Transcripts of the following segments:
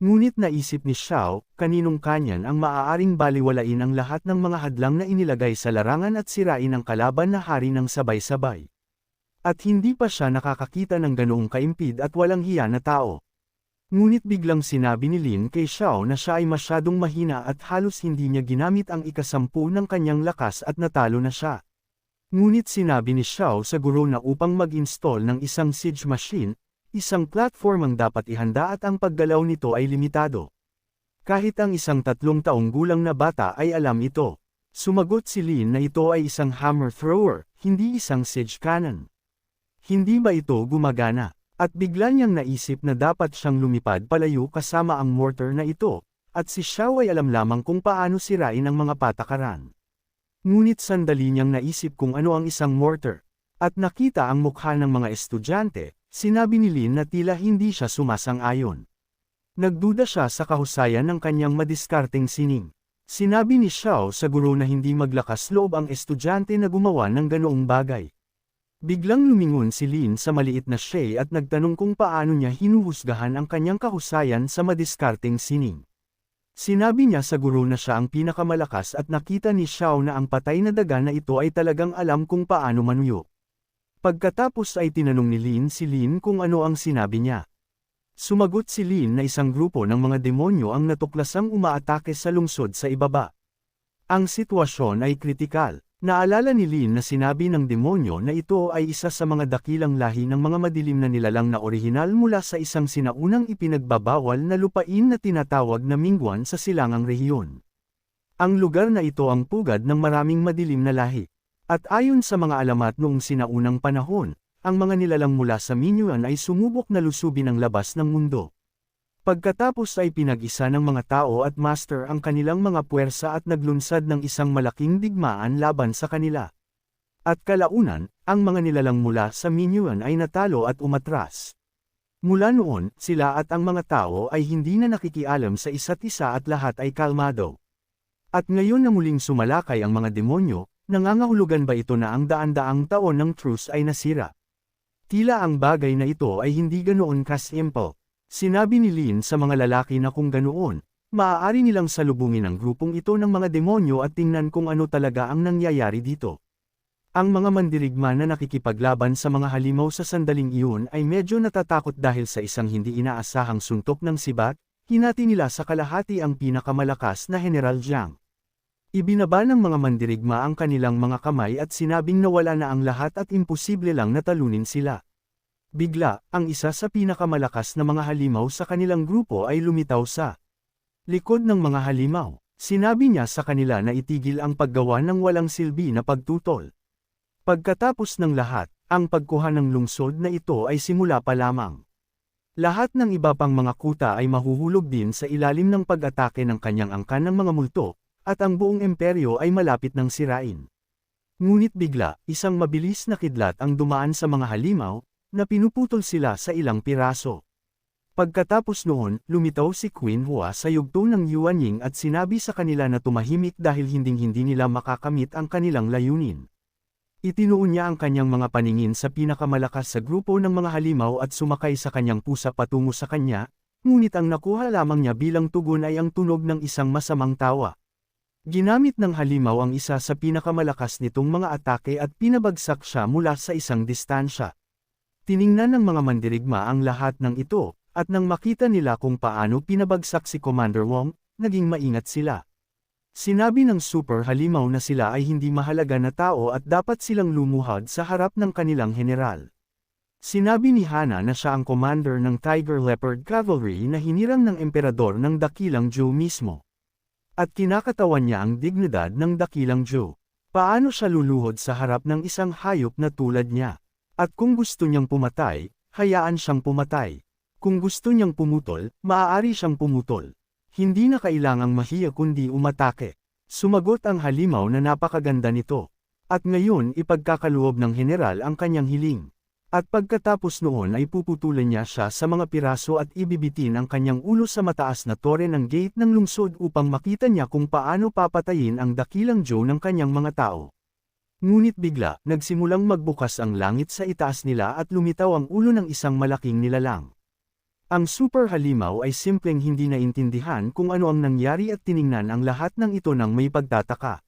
Ngunit naisip ni Xiao, kaninong kanyan ang maaaring baliwalain ang lahat ng mga hadlang na inilagay sa larangan at sirain ang kalaban na hari ng sabay-sabay. At hindi pa siya nakakakita ng ganoong kaimpid at walang hiya na tao. Ngunit biglang sinabi ni Lin kay Xiao na siya ay masyadong mahina at halos hindi niya ginamit ang ikasampu ng kanyang lakas at natalo na siya. Ngunit sinabi ni Xiao sa guro na upang mag-install ng isang siege machine, isang platform ang dapat ihanda at ang paggalaw nito ay limitado. Kahit ang isang 3 taong gulang na bata ay alam ito. Sumagot si Lin na ito ay isang hammer thrower, hindi isang siege cannon. Hindi ba ito gumagana? At bigla niyang naisip na dapat siyang lumipad palayo kasama ang mortar na ito, at si Xiao ay alam lamang kung paano sirain ang mga patakaran. Ngunit sandali niyang naisip kung ano ang isang mortar. At nakita ang mukha ng mga estudyante, sinabi ni Lin na tila hindi siya sumasang-ayon. Nagduda siya sa kahusayan ng kanyang madiskarteng sining. Sinabi ni Xiao sa guro na hindi maglakas loob ang estudyante na gumawa ng ganoong bagay. Biglang lumingon si Lin sa maliit na siya at nagtanong kung paano niya hinuhusgahan ang kanyang kahusayan sa madiskarteng sining. Sinabi niya sa guro na siya ang pinakamalakas at nakita ni Xiao na ang patay na daga na ito ay talagang alam kung paano manuyo. Pagkatapos ay tinanong ni Lin si Lin kung ano ang sinabi niya. Sumagot si Lin na isang grupo ng mga demonyo ang natuklasang umaatake sa lungsod sa ibaba. Ang sitwasyon ay kritikal. Naalala ni Lin na sinabi ng demonyo na ito ay isa sa mga dakilang lahi ng mga madilim na nilalang na orihinal mula sa isang sinaunang ipinagbabawal na lupain na tinatawag na Mingguan sa silangang rehiyon. Ang lugar na ito ang pugad ng maraming madilim na lahi. At ayon sa mga alamat noong sinaunang panahon, ang mga nilalang mula sa Mingguan ay sumubok na lusubin ang labas ng mundo. Pagkatapos ay pinag-isa ng mga tao at master ang kanilang mga puwersa at naglunsad ng isang malaking digmaan laban sa kanila. At kalaunan, ang mga nilalang mula sa Mingguan ay natalo at umatras. Mula noon, sila at ang mga tao ay hindi na nakikialam sa isa't isa at lahat ay kalmado. At ngayon na muling sumalakay ang mga demonyo, nangangahulugan ba ito na ang daan-daang taon ng truce ay nasira? Tila ang bagay na ito ay hindi ganoon kasimple. Sinabi ni Lin sa mga lalaki na kung ganoon, maaari nilang salubungin ang grupong ito ng mga demonyo at tingnan kung ano talaga ang nangyayari dito. Ang mga mandirigma na nakikipaglaban sa mga halimaw sa sandaling iyon ay medyo natatakot dahil sa isang hindi inaasahang suntok ng sibat, hinati nila sa kalahati ang pinakamalakas na General Jiang. Ibinaba ng mga mandirigma ang kanilang mga kamay at sinabing nawala na ang lahat at imposible lang na talunin sila. Bigla, ang isa sa pinakamalakas na mga halimaw sa kanilang grupo ay lumitaw sa likod ng mga halimaw. Sinabi niya sa kanila na itigil ang paggawa ng walang silbi na pagtutol. Pagkatapos ng lahat, ang pagkuha ng lungsod na ito ay simula pa lamang. Lahat ng iba pang mga kuta ay mahuhulog din sa ilalim ng pag-atake ng kanyang angkan ng mga multo, at ang buong imperyo ay malapit ng sirain. Ngunit bigla, isang mabilis na kidlat ang dumaan sa mga halimaw, na pinuputol sila sa ilang piraso. Pagkatapos noon, lumitaw si Queen Hua sa yugto ng Yuanying at sinabi sa kanila na tumahimik dahil hinding-hindi nila makakamit ang kanilang layunin. Itinuon niya ang kanyang mga paningin sa pinakamalakas sa grupo ng mga halimaw at sumakay sa kanyang pusa patungo sa kanya, ngunit ang nakuha lamang niya bilang tugon ay ang tunog ng isang masamang tawa. Ginamit ng halimaw ang isa sa pinakamalakas nitong mga atake at pinabagsak siya mula sa isang distansya. Tiningnan ng mga mandirigma ang lahat ng ito, at nang makita nila kung paano pinabagsak si Commander Wong, naging maingat sila. Sinabi ng super halimaw na sila ay hindi mahalaga na tao at dapat silang lumuhad sa harap ng kanilang general. Sinabi ni Hana na siya ang commander ng Tiger Leopard Cavalry na hinirang ng emperador ng Dakilang Zhou mismo. At kinakatawan niya ang dignidad ng Dakilang Zhou. Paano siya luluhod sa harap ng isang hayop na tulad niya? At kung gusto niyang pumatay, hayaan siyang pumatay. Kung gusto niyang pumutol, maaari siyang pumutol. Hindi na kailangang mahiya kundi umatake. Sumagot ang halimaw na napakaganda nito. At ngayon ipagkakaloob ng general ang kanyang hiling. At pagkatapos noon ay puputulan niya siya sa mga piraso at ibibitin ang kanyang ulo sa mataas na tore ng gate ng lungsod upang makita niya kung paano papatayin ang Dakilang Zhou ng kanyang mga tao. Ngunit bigla, nagsimulang magbukas ang langit sa itaas nila at lumitaw ang ulo ng isang malaking nilalang. Ang super halimaw ay simpleng hindi naintindihan kung ano ang nangyari at tiningnan ang lahat ng ito ng may pagtataka.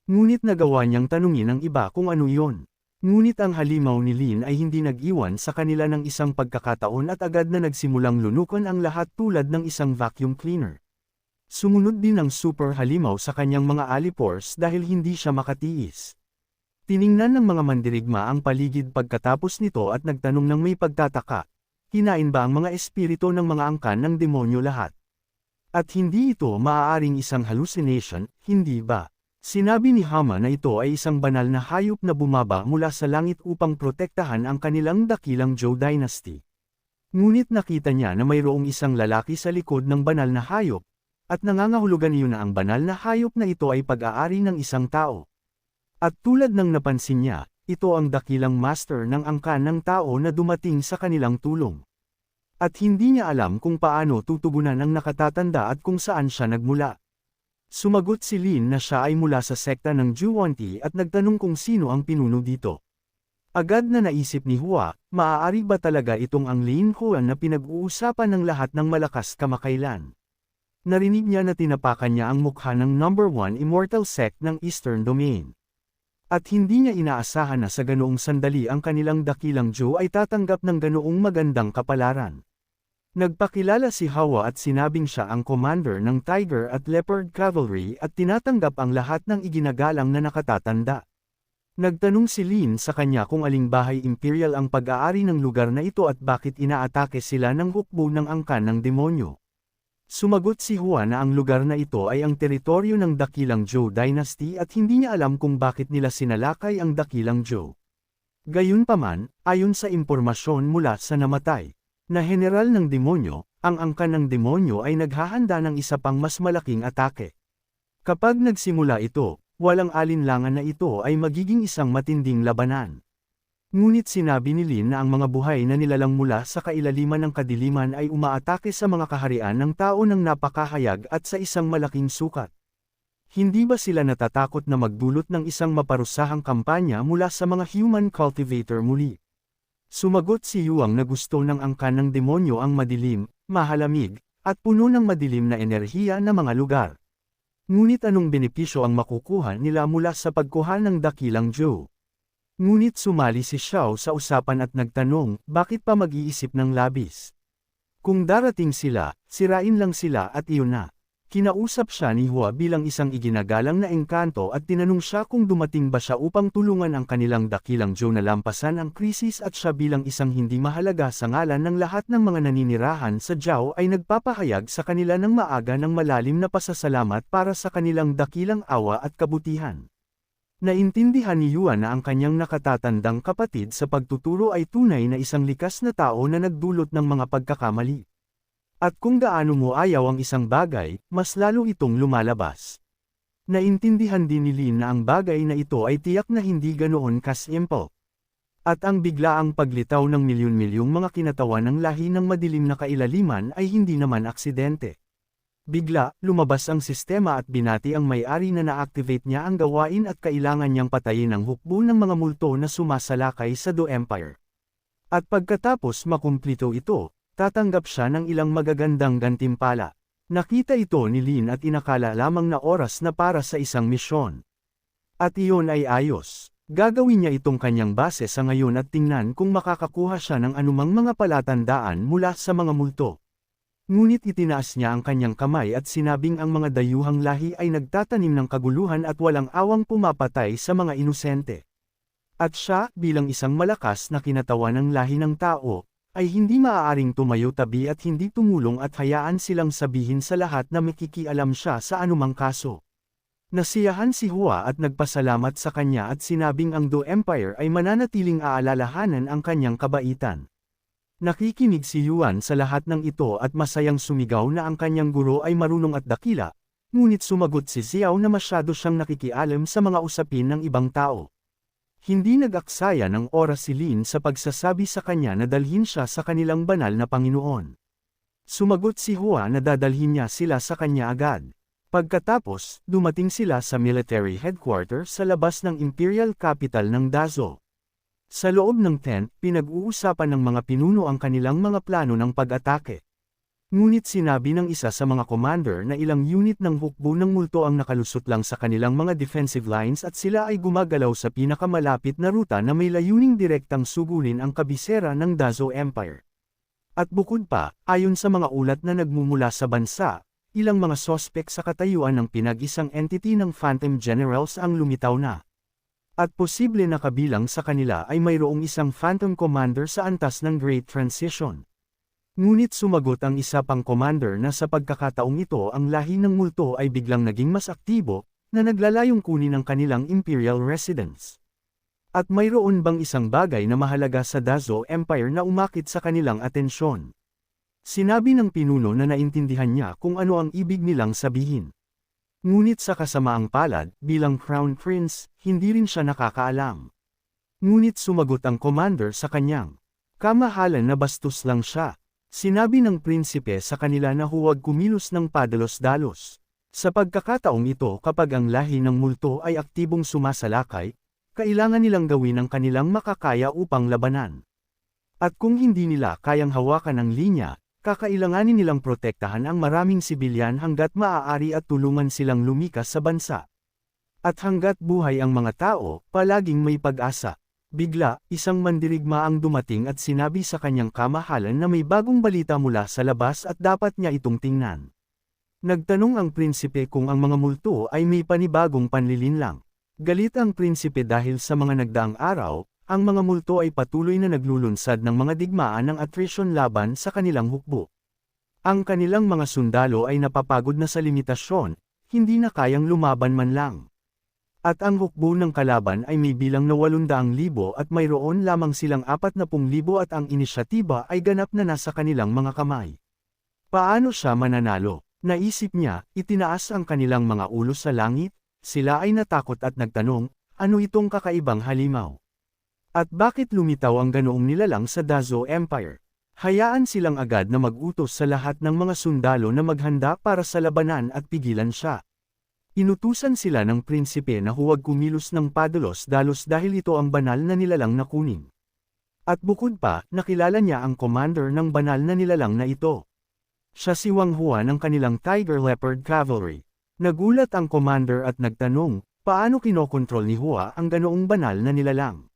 Ngunit nagawa niyang tanungin ang iba kung ano iyon. Ngunit ang halimaw ni Lin ay hindi nag-iwan sa kanila ng isang pagkakataon at agad na nagsimulang lunukan ang lahat tulad ng isang vacuum cleaner. Sumunod din ang super halimaw sa kanyang mga alipores dahil hindi siya makatiis. Tiningnan ng mga mandirigma ang paligid pagkatapos nito at nagtanong ng may pagtataka, kinain ba ang mga espiritu ng mga angkan ng demonyo lahat? At hindi ito maaaring isang hallucination, hindi ba? Sinabi ni Hama na ito ay isang banal na hayop na bumaba mula sa langit upang protektahan ang kanilang dakilang Zhou Dynasty. Ngunit nakita niya na mayroong isang lalaki sa likod ng banal na hayop, at nangangahulugan iyon na ang banal na hayop na ito ay pag-aari ng isang tao. At tulad ng napansin niya, ito ang dakilang master ng angkan ng tao na dumating sa kanilang tulong. At hindi niya alam kung paano tutugunan ang nakatatanda at kung saan siya nagmula. Sumagot si Lin na siya ay mula sa sekta ng Zhuanti at nagtanong kung sino ang pinuno dito. Agad na naisip ni Hua, maaari ba talaga itong ang Lin Huan na pinag-uusapan ng lahat ng malakas kamakailan? Narinig niya na tinapakan niya ang mukha ng number 1 immortal sect ng Eastern Domain. At hindi niya inaasahan na sa ganoong sandali ang kanilang dakilang Zhou ay tatanggap ng ganoong magandang kapalaran. Nagpakilala si Hawa at sinabing siya ang commander ng Tiger at Leopard Cavalry at tinatanggap ang lahat ng iginagalang na nakatatanda. Nagtanong si Lin sa kanya kung aling bahay imperial ang pag-aari ng lugar na ito at bakit inaatake sila ng hukbo ng angkan ng demonyo. Sumagot si Hua na ang lugar na ito ay ang teritoryo ng dakilang Zhou Dynasty at hindi niya alam kung bakit nila sinalakay ang dakilang Zhou. Gayunpaman, ayon sa impormasyon mula sa namatay na general ng demonyo, ang angkan ng demonyo ay naghahanda ng isa pang mas malaking atake. Kapag nagsimula ito, walang alinlangan na ito ay magiging isang matinding labanan. Ngunit sinabi ni Lin na ang mga buhay na nilalang mula sa kailaliman ng kadiliman ay umaatake sa mga kaharian ng tao ng napakahayag at sa isang malaking sukat. Hindi ba sila natatakot na magdulot ng isang maparusahang kampanya mula sa mga human cultivator muli? Sumagot si Yuang na gusto ng angkan ng demonyo ang madilim, mahalamig, at puno ng madilim na enerhiya na mga lugar. Ngunit anong benepisyo ang makukuha nila mula sa pagkuha ng dakilang Zhou? Ngunit sumali si Xiao sa usapan at nagtanong, bakit pa mag-iisip ng labis? Kung darating sila, sirain lang sila at iyon na. Kinausap siya ni Hua bilang isang iginagalang na engkanto at tinanong siya kung dumating ba siya upang tulungan ang kanilang dakilang Zhou na lampasan ang krisis at siya bilang isang hindi mahalaga sa ngalan ng lahat ng mga naninirahan sa Zhao ay nagpapahayag sa kanila ng maaga ng malalim na pasasalamat para sa kanilang dakilang awa at kabutihan. Naintindihan ni Yuan na ang kanyang nakatatandang kapatid sa pagtuturo ay tunay na isang likas na tao na nagdulot ng mga pagkakamali. At kung gaano mo ayaw ang isang bagay, mas lalo itong lumalabas. Naintindihan din ni Lin na ang bagay na ito ay tiyak na hindi ganoon kasimple. At ang biglaang paglitaw ng milyon-milyong mga kinatawan ng lahi ng madilim na kailaliman ay hindi naman aksidente. Bigla, lumabas ang sistema at binati ang may-ari na na-activate niya ang gawain at kailangan niyang patayin ang hukbo ng mga multo na sumasalakay sa Do Empire. At pagkatapos makumplito ito, tatanggap siya ng ilang magagandang gantimpala. Nakita ito ni Lin at inakala lamang na oras na para sa isang misyon. At iyon ay ayos. Gagawin niya itong kanyang base sa ngayon at tingnan kung makakakuha siya ng anumang mga palatandaan mula sa mga multo. Ngunit itinaas niya ang kanyang kamay at sinabing ang mga dayuhang lahi ay nagtatanim ng kaguluhan at walang awang pumapatay sa mga inosente. At siya, bilang isang malakas na kinatawan ng lahi ng tao, ay hindi maaaring tumayo tabi at hindi tumulong at hayaan silang sabihin sa lahat na makikialam siya sa anumang kaso. Nasiyahan si Hua at nagpasalamat sa kanya at sinabing ang Do Empire ay mananatiling aalalahanan ang kanyang kabaitan. Nakikinig si Yuan sa lahat ng ito at masayang sumigaw na ang kanyang guro ay marunong at dakila, ngunit sumagot si Xiao na masyado siyang nakikialam sa mga usapin ng ibang tao. Hindi nag-aksaya ng oras si Lin sa pagsasabi sa kanya na dalhin siya sa kanilang banal na Panginoon. Sumagot si Hua na dadalhin niya sila sa kanya agad. Pagkatapos, dumating sila sa military headquarters sa labas ng Imperial Capital ng Dazhou. Sa loob ng tent, pinag-uusapan ng mga pinuno ang kanilang mga plano ng pag-atake. Ngunit sinabi ng isa sa mga commander na ilang unit ng hukbo ng multo ang nakalusot lang sa kanilang mga defensive lines at sila ay gumagalaw sa pinakamalapit na ruta na may layuning direktang sugulin ang kabisera ng Dazo Empire. At bukod pa, ayon sa mga ulat na nagmumula sa bansa, ilang mga sospek sa katayuan ng pinag-isang entity ng Phantom Generals ang lumitaw na. At posible na kabilang sa kanila ay mayroong isang Phantom Commander sa antas ng Great Transition. Ngunit sumagot ang isa pang commander na sa pagkakataong ito ang lahi ng multo ay biglang naging mas aktibo, na naglalayong kunin ang kanilang imperial residence. At mayroon bang isang bagay na mahalaga sa Dazo Empire na umakit sa kanilang atensyon? Sinabi ng pinuno na naintindihan niya kung ano ang ibig nilang sabihin. Ngunit sa kasamaang palad, bilang Crown Prince, hindi rin siya nakakaalam. Ngunit sumagot ang commander sa kanyang kamahalan na bastos lang siya. Sinabi ng prinsipe sa kanila na huwag kumilos ng padalos-dalos. Sa pagkakataong ito kapag ang lahi ng multo ay aktibong sumasalakay, kailangan nilang gawin ang kanilang makakaya upang labanan. At kung hindi nila kayang hawakan ang linya, kakailanganin nilang protektahan ang maraming sibilyan hanggat maaari at tulungan silang lumikas sa bansa. At hanggat buhay ang mga tao, palaging may pag-asa. Bigla, isang mandirigma ang dumating at sinabi sa kanyang kamahalan na may bagong balita mula sa labas at dapat niya itong tingnan. Nagtanong ang prinsipe kung ang mga multo ay may panibagong panlilinlang. Galit ang prinsipe dahil sa mga nagdaang araw, ang mga multo ay patuloy na naglulunsad ng mga digmaan ng attrition laban sa kanilang hukbo. Ang kanilang mga sundalo ay napapagod na sa limitasyon, hindi na kayang lumaban man lang. At ang hukbo ng kalaban ay may bilang na 800,000 at mayroon lamang silang 40,000 at ang inisyatiba ay ganap na nasa kanilang mga kamay. Paano siya mananalo? Naisip niya, itinaas ang kanilang mga ulo sa langit, sila ay natakot at nagtanong, ano itong kakaibang halimaw? At bakit lumitaw ang ganoong nilalang sa Dazo Empire? Hayaan silang agad na mag-utos sa lahat ng mga sundalo na maghanda para sa labanan at pigilan siya. Inutusan sila ng prinsipe na huwag kumilos ng padalos-dalos dahil ito ang banal na nilalang na kunin. At bukod pa, nakilala niya ang commander ng banal na nilalang na ito. Siya si Wang Hua ng kanilang Tiger Leopard Cavalry. Nagulat ang commander at nagtanong, paano kinokontrol ni Hua ang ganoong banal na nilalang?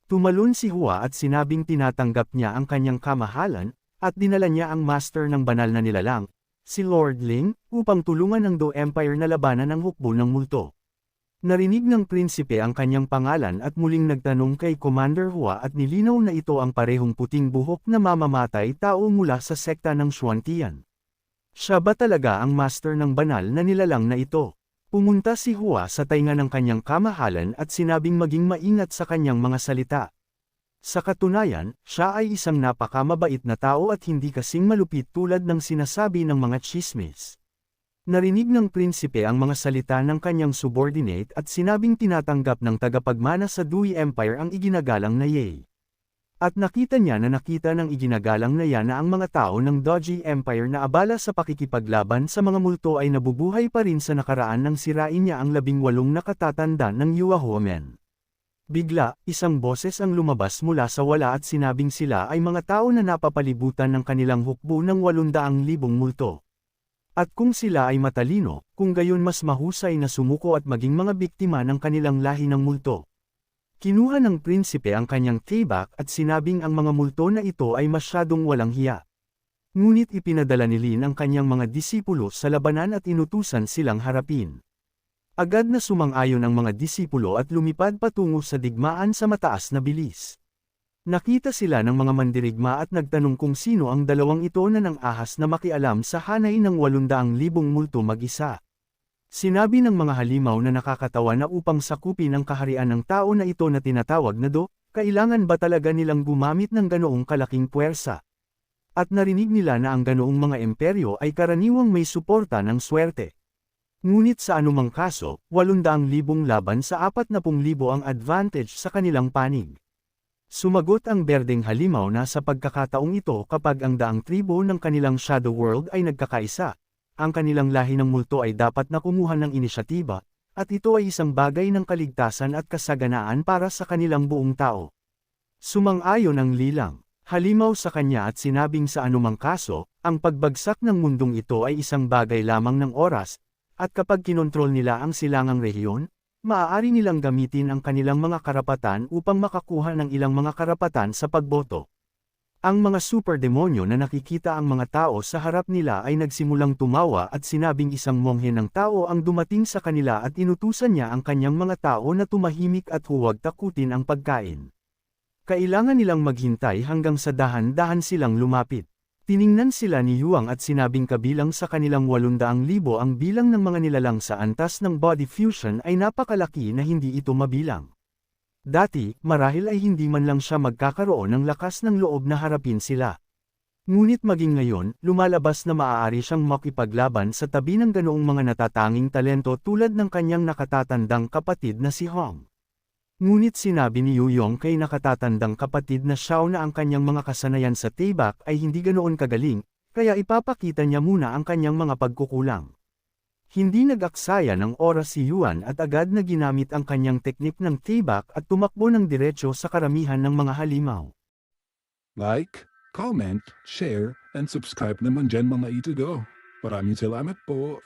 Tumalon si Hua at sinabing tinatanggap niya ang kanyang kamahalan, at dinala niya ang master ng banal na nilalang, si Lord Ling, upang tulungan ng Do Empire na labanan ang hukbo ng multo. Narinig ng prinsipe ang kanyang pangalan at muling nagtanong kay Commander Hua at nilinaw na ito ang parehong puting buhok na mamamatay tao mula sa sekta ng Xuantian. Siya ba talaga ang master ng banal na nilalang na ito? Pumunta si Hua sa tainga ng kanyang kamahalan at sinabing maging maingat sa kanyang mga salita. Sa katunayan, siya ay isang napakamabait na tao at hindi kasing malupit tulad ng sinasabi ng mga tsismis. Narinig ng prinsipe ang mga salita ng kanyang subordinate at sinabing tinatanggap ng tagapagmana sa Dui Empire ang iginagalang na Ye. At nakita niya na nakita ng iginagalang na yan na ang mga tao ng Doji Empire na abala sa pakikipaglaban sa mga multo ay nabubuhay pa rin sa nakaraan nang sirain niya ang 18 na katatanda ng Yuahuamen. Bigla, isang boses ang lumabas mula sa wala at sinabing sila ay mga tao na napapalibutan ng kanilang hukbo ng 800,000 multo. At kung sila ay matalino, kung gayon mas mahusay na sumuko at maging mga biktima ng kanilang lahi ng multo. Kinuha ng prinsipe ang kanyang tibak at sinabing ang mga multo na ito ay masyadong walang hiya. Ngunit ipinadala ni Lin ang kanyang mga disipulo sa labanan at inutusan silang harapin. Agad na sumang-ayon ang mga disipulo at lumipad patungo sa digmaan sa mataas na bilis. Nakita sila ng mga mandirigma at nagtanong kung sino ang dalawang ito na nang ahas na makialam sa hanay ng 800,000 multo mag-isa. Sinabi ng mga halimaw na nakakatawa na upang sakupin ang kaharian ng tao na ito na tinatawag na Do, kailangan ba talaga nilang gumamit ng ganoong kalaking puwersa? At narinig nila na ang ganoong mga imperyo ay karaniwang may suporta ng swerte. Ngunit sa anumang kaso, 800,000 laban sa 40,000 ang advantage sa kanilang panig. Sumagot ang berdeng halimaw na sa pagkakataong ito kapag ang daang tribo ng kanilang Shadow World ay nagkakaisa, ang kanilang lahi ng multo ay dapat na kumuha ng inisyatiba, at ito ay isang bagay ng kaligtasan at kasaganaan para sa kanilang buong tao. Sumang-ayon ang Lilang. Halimaw sa kanya at sinabing sa anumang kaso, ang pagbagsak ng mundong ito ay isang bagay lamang ng oras, at kapag kinontrol nila ang silangang rehiyon, maaari nilang gamitin ang kanilang mga karapatan upang makakuha ng ilang mga karapatan sa pagboto. Ang mga superdemonyo na nakikita ang mga tao sa harap nila ay nagsimulang tumawa at sinabing isang monghe ng tao ang dumating sa kanila at inutusan niya ang kanyang mga tao na tumahimik at huwag takutin ang pagkain. Kailangan nilang maghintay hanggang sa dahan-dahan silang lumapit. Tiningnan sila ni Yuang at sinabing kabilang sa kanilang 800,000 ang bilang ng mga nilalang sa antas ng body fusion ay napakalaki na hindi ito mabilang. Dati, marahil ay hindi man lang siya magkakaroon ng lakas ng loob na harapin sila. Ngunit maging ngayon, lumalabas na maaari siyang makipaglaban sa tabi ng ganoong mga natatanging talento tulad ng kanyang nakatatandang kapatid na si Hong. Ngunit sinabi ni Yu Yong kay nakatatandang kapatid na Xiao na ang kanyang mga kasanayan sa Taebaek ay hindi ganoon kagaling, kaya ipapakita niya muna ang kanyang mga pagkukulang. Hindi nag-aksaya ng oras si Yuan at agad na ginamit ang kanyang teknik ng Taebaek at tumakbo ng diretso sa karamihan ng mga halimaw. Like, comment, share, and subscribe naman dyan mga itudo. Maraming salamat po.